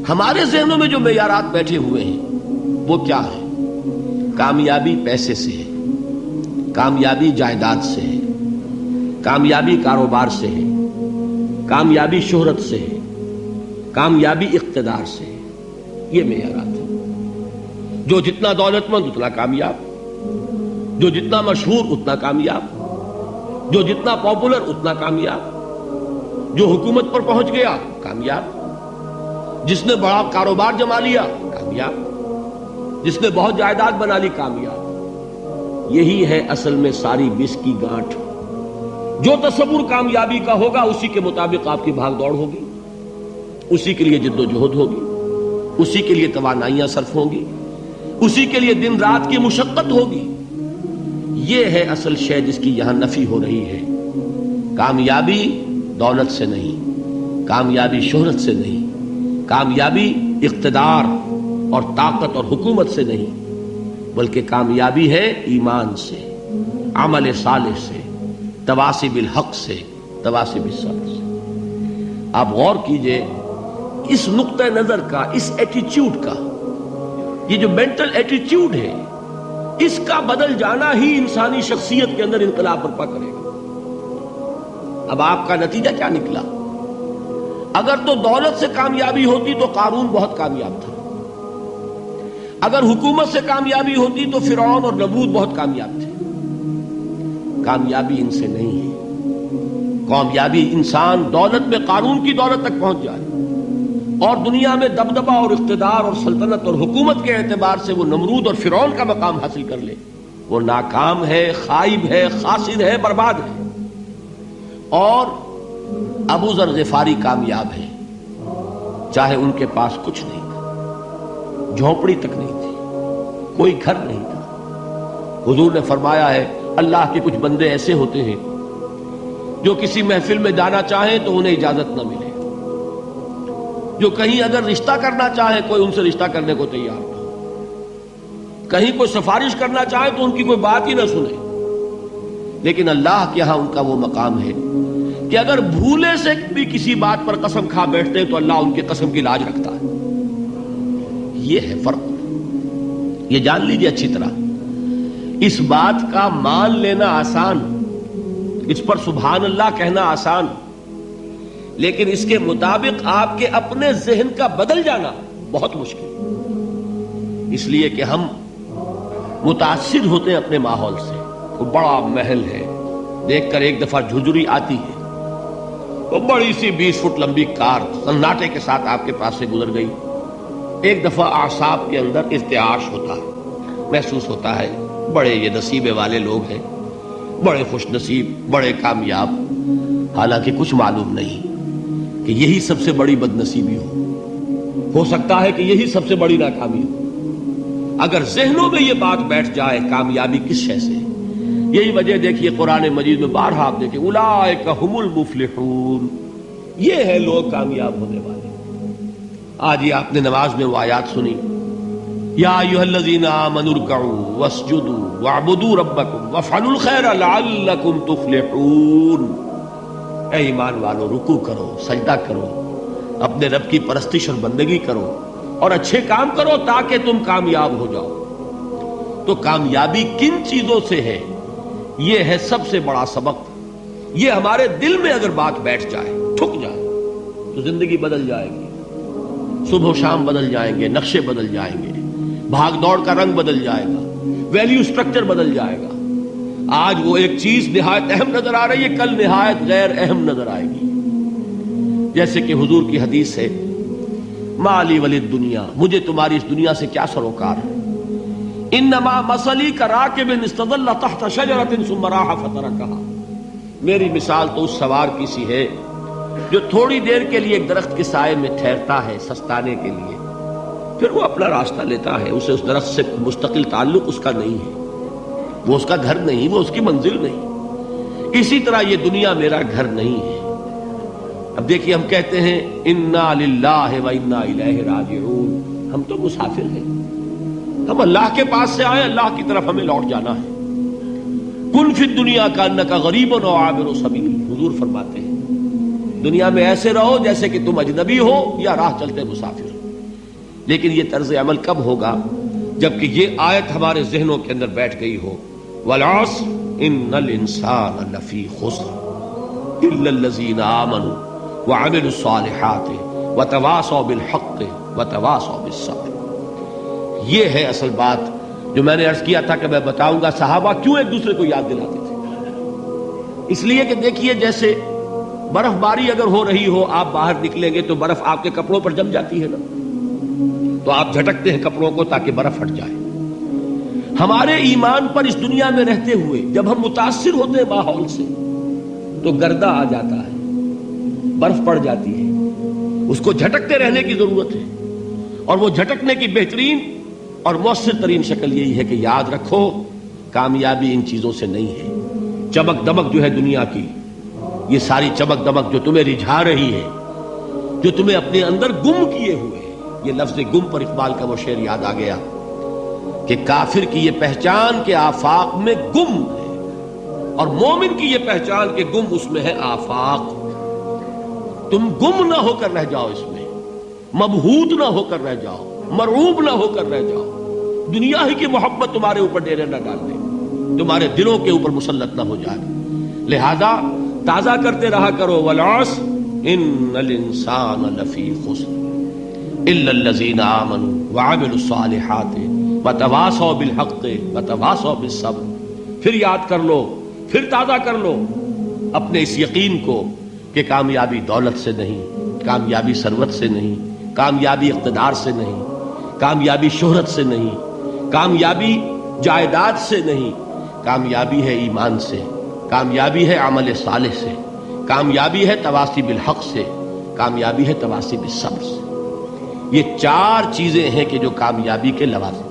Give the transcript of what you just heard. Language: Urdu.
ہمارے ذہنوں میں جو معیارات بیٹھے ہوئے ہیں وہ کیا ہے؟ کامیابی پیسے سے ہے، کامیابی جائیداد سے ہے، کامیابی کاروبار سے ہے، کامیابی شہرت سے ہے، کامیابی اقتدار سے ہے. یہ معیارات ہیں. جو جتنا دولت مند اتنا کامیاب، جو جتنا مشہور اتنا کامیاب، جو جتنا پاپولر اتنا کامیاب، جو حکومت پر پہنچ گیا کامیاب، جس نے بڑا کاروبار جما لیا کامیاب، جس نے بہت جائیداد بنا لی کامیاب. یہی ہے اصل میں ساری بس کی گانٹھ. جو تصور کامیابی کا ہوگا اسی کے مطابق آپ کی بھاگ دوڑ ہوگی، اسی کے لیے جد و جہد ہوگی، اسی کے لیے توانائیاں صرف ہوں گی، اسی کے لیے دن رات کی مشقت ہوگی. یہ ہے اصل شے جس کی یہاں نفی ہو رہی ہے. کامیابی دولت سے نہیں، کامیابی شہرت سے نہیں، کامیابی اقتدار اور طاقت اور حکومت سے نہیں، بلکہ کامیابی ہے ایمان سے، عمل صالح سے، تواصی بالحق سے، تواصی بالصبر سے. آپ غور کیجئے اس نقطہ نظر کا، اس ایٹیچیوڈ کا، یہ جو مینٹل ایٹیچیوڈ ہے اس کا بدل جانا ہی انسانی شخصیت کے اندر انقلاب برپا کرے گا. اب آپ کا نتیجہ کیا نکلا؟ اگر تو دولت سے کامیابی ہوتی تو قارون بہت کامیاب تھا، اگر حکومت سے کامیابی ہوتی تو فرعون اور نمرود بہت کامیاب تھے. کامیابی ان سے نہیں ہے. کامیابی انسان دولت میں قارون کی دولت تک پہنچ جائے اور دنیا میں دبدبہ اور اقتدار اور سلطنت اور حکومت کے اعتبار سے وہ نمرود اور فرعون کا مقام حاصل کر لے، وہ ناکام ہے، خائب ہے، خاسر ہے، برباد ہے. اور ابو ذر غفاری کامیاب ہے، چاہے ان کے پاس کچھ نہیں تھا، جھونپڑی تک نہیں تھی، کوئی گھر نہیں تھا. حضور نے فرمایا ہے اللہ کے کچھ بندے ایسے ہوتے ہیں جو کسی محفل میں جانا چاہیں تو انہیں اجازت نہ ملے، جو کہیں اگر رشتہ کرنا چاہے کوئی ان سے رشتہ کرنے کو تیار نہ ہو، کہیں کوئی سفارش کرنا چاہے تو ان کی کوئی بات ہی نہ سنے. لیکن اللہ کے ہاں ان کا وہ مقام ہے کہ اگر بھولے سے بھی کسی بات پر قسم کھا بیٹھتے ہیں تو اللہ ان کی قسم کی لاج رکھتا ہے. یہ ہے فرق. یہ جان لیجیے اچھی طرح. اس بات کا مان لینا آسان، اس پر سبحان اللہ کہنا آسان، لیکن اس کے مطابق آپ کے اپنے ذہن کا بدل جانا بہت مشکل. اس لیے کہ ہم متاثر ہوتے ہیں اپنے ماحول سے. وہ بڑا محل ہے، دیکھ کر ایک دفعہ جھجری آتی ہے، وہ بڑی سی 20 فٹ لمبی کار سناٹے کے ساتھ آپ کے پاس سے گزر گئی. ایک دفعہ اعصاب کے اندر ارتعاش ہوتا ہے، محسوس ہوتا ہے بڑے یہ نصیبے والے لوگ ہیں، بڑے خوش نصیب، بڑے کامیاب. حالانکہ کچھ معلوم نہیں کہ یہی سب سے بڑی بد نصیبی ہو سکتا ہے کہ یہی سب سے بڑی ناکامی ہو. اگر ذہنوں میں یہ بات بیٹھ جائے کامیابی کس شے سے. یہی وجہ دیکھیے قرآن مجید میں بارہا آپ دیکھیں اولئک هم المفلحون، یہ ہے لوگ کامیاب ہونے والے. آج یہ آپ نے نماز میں وہ آیات سنی، یا ایھا الذین آمنوا ارکعوا واسجدوا واعبدوا ربکم وافعلوا الخیر لعلکم تفلحون. اے ایمان والو، رکوع کرو، سجدہ کرو، اپنے رب کی پرستش اور بندگی کرو اور اچھے کام کرو تاکہ تم کامیاب ہو جاؤ. تو کامیابی کن چیزوں سے ہے؟ یہ ہے سب سے بڑا سبق. یہ ہمارے دل میں اگر بات بیٹھ جائے، ٹھک جائے، تو زندگی بدل جائے گی. صبح و شام بدل جائیں گے، نقشے بدل جائیں گے، بھاگ دوڑ کا رنگ بدل جائے گا، ویلیو سٹرکچر بدل جائے گا. آج وہ ایک چیز نہایت اہم نظر آ رہی ہے، کل نہایت غیر اہم نظر آئے گی. جیسے کہ حضور کی حدیث ہے مالی ولی الدنیا، مجھے تمہاری اس دنیا سے کیا سروکار ہے. انما مثلی کراکب استظل تحت شجرۃ ثم راح فترکھا، میری مثال تو اس سوار کی سی ہے جو تھوڑی دیر کے لیے ایک درخت کے سائے میں ٹھہرتا ہے سستانے کے لیے، پھر وہ اپنا راستہ لیتا ہے. اسے اس درخت سے مستقل تعلق اس کا نہیں ہے، وہ اس کا گھر نہیں، وہ اس کی منزل نہیں. اسی طرح یہ دنیا میرا گھر نہیں ہے. اب دیکھیے ہم کہتے ہیں انا للہ و انا الیہ راجعون، ہم تو مسافر ہیں، ہم اللہ کے پاس سے آئے، اللہ کی طرف ہمیں لوٹ جانا ہے. کن فی الدنیا کانک غریب و عابر سبیل، حضور فرماتے ہیں دنیا میں ایسے رہو جیسے کہ تم اجنبی ہو یا راہ چلتے مسافر ہو. لیکن یہ طرز عمل کب ہوگا؟ جبکہ یہ آیت ہمارے ذہنوں کے اندر بیٹھ گئی ہو. والعصر ان الانسان لفی خسر الا الذین آمنوا وعملوا الصالحات وتواصوا بالحق وتواصوا بالصبر. یہ ہے اصل بات جو میں نے عرض کیا تھا کہ میں بتاؤں گا صحابہ کیوں ایک دوسرے کو یاد دلاتے تھے. اس لیے کہ دیکھیے جیسے برف باری اگر ہو رہی ہو، آپ باہر نکلیں گے تو برف آپ کے کپڑوں پر جم جاتی ہے نا، تو آپ جھٹکتے ہیں کپڑوں کو تاکہ برف ہٹ جائے. ہمارے ایمان پر اس دنیا میں رہتے ہوئے جب ہم متاثر ہوتے ہیں ماحول سے تو گردہ آ جاتا ہے، برف پڑ جاتی ہے، اس کو جھٹکتے رہنے کی ضرورت ہے. اور وہ جھٹکنے کی بہترین اور مؤثر ترین شکل یہی ہے کہ یاد رکھو کامیابی ان چیزوں سے نہیں ہے. چمک دمک جو ہے دنیا کی، یہ ساری چمک دمک جو تمہیں رجھا رہی ہے، جو تمہیں اپنے اندر گم کیے ہوئے ہے. یہ لفظ گم پر اقبال کا وہ شعر یاد آ گیا کہ کافر کی یہ پہچان کے آفاق میں گم ہے، اور مومن کی یہ پہچان کے گم اس میں ہے آفاق. تم گم نہ ہو کر رہ جاؤ، اس میں مبہوت نہ ہو کر رہ جاؤ، مرعوب نہ ہو کر رہ جاؤ. دنیا ہی کی محبت تمہارے اوپر ڈیرے نہ ڈال دے، تمہارے دلوں کے اوپر مسلط نہ ہو جائے. لہذا تازہ کرتے رہا کرو والعصر ان الانسان لفی خسر الا الذین آمنوا وعملوا الصالحات وتواصوا بالحق وتواصوا بالصبر. پھر یاد کر لو، پھر تازہ کر لو اپنے اس یقین کو کہ کامیابی دولت سے نہیں، کامیابی ثروت سے نہیں، کامیابی اقتدار سے نہیں، کامیابی شہرت سے نہیں، کامیابی جائیداد سے نہیں، کامیابی ہے ایمان سے، کامیابی ہے عمل صالح سے، کامیابی ہے تواصی بالحق سے، کامیابی ہے تواصی بالصبر سے. یہ چار چیزیں ہیں کہ جو کامیابی کے لوازم